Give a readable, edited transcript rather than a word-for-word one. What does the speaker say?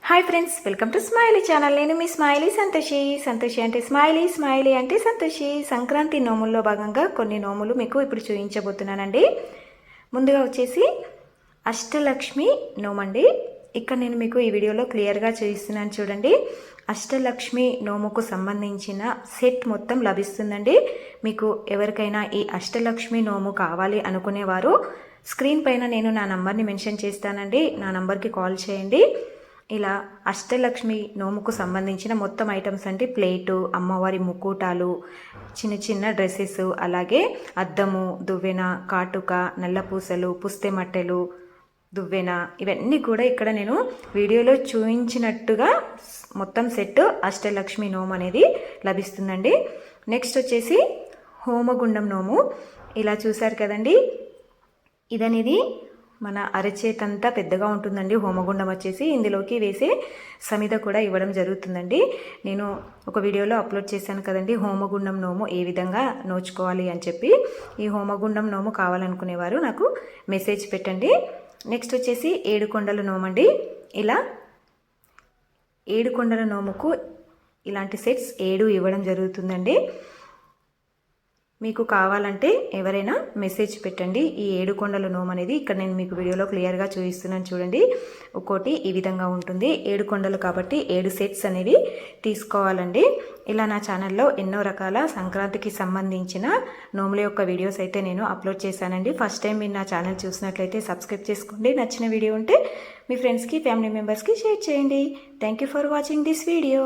Hi friends, welcome to smiley channel. నేను మీ smiley Santoshi. Santoshi అంటే smiley, smiley అంటే సంతోషి. సంక్రాంతి నోముల్లో భాగంగా కొన్ని నోములు మీకు ఇప్పుడు చూపించబోతున్నానండి. ముందుగా వచ్చేసి అష్టలక్ష్మి నోమండి. ఇక్కడ నేను మీకు ఈ వీడియోలో క్లియర్గా చూపిస్తున్నాను చూడండి. అష్టలక్ష్మి నోముకు సంబంధించిన సెట్ మొత్తం లభిస్తుందండి. మీకు ఎవరికైనా ఈ అష్టలక్ష్మి నోము కావాలి అనుకునేవారు స్క్రీన్ పైన నేను నా నంబర్ని మెన్షన్ చేస్తానండి. నా నంబర్కి కాల్ చేయండి. ఇలా అష్టలక్ష్మి నోముకు సంబంధించిన మొత్తం ఐటమ్స్ అంటే ప్లేటు, అమ్మవారి ముకుటాలు, చిన్న చిన్న డ్రెస్సెస్, అలాగే అద్దము, దువ్వెన, కాటుక, నల్లపూసలు, పుస్తె మట్టెలు, దువ్వెన, ఇవన్నీ కూడా ఇక్కడ నేను వీడియోలో చూపించినట్టుగా మొత్తం సెట్ అష్టలక్ష్మి నోము అనేది లభిస్తుందండి. నెక్స్ట్ వచ్చేసి హోమగుండం నోము. ఇలా చూసారు కదండి, ఇదనేది మన అరచేతంతా పెద్దగా ఉంటుందండి. హోమగుండం వచ్చేసి ఇందులోకి వేసే సమిద కూడా ఇవ్వడం జరుగుతుందండి. నేను ఒక వీడియోలో అప్లోడ్ చేశాను కదండి, హోమగుండం నోము ఏ విధంగా నోచుకోవాలి అని చెప్పి. ఈ హోమగుండం నోము కావాలనుకునేవారు నాకు మెసేజ్ పెట్టండి. నెక్స్ట్ వచ్చేసి ఏడుకొండల నోమండి. ఇలా ఏడుకొండల నోముకు ఇలాంటి సెట్స్ 7 ఇవ్వడం జరుగుతుందండి. మీకు కావాలంటే ఎవరైనా మెసేజ్ పెట్టండి. ఈ ఏడుకొండల నోము అనేది ఇక్కడ నేను మీకు వీడియోలో క్లియర్గా చూపిస్తున్నాను చూడండి. ఒక్కోటి ఈ విధంగా ఉంటుంది. 7 కొండలు కాబట్టి 7 సెట్స్ అనేవి తీసుకోవాలండి. ఇలా నా ఛానల్లో ఎన్నో రకాల సంక్రాంతికి సంబంధించిన నోముల యొక్క వీడియోస్ అయితే నేను అప్లోడ్ చేశానండి. ఫస్ట్ టైం మీరు నా ఛానల్ చూసినట్లయితే సబ్స్క్రైబ్ చేసుకోండి. నచ్చిన వీడియో ఉంటే మీ ఫ్రెండ్స్కి, ఫ్యామిలీ మెంబర్స్కి షేర్ చేయండి. Thank you for watching this video.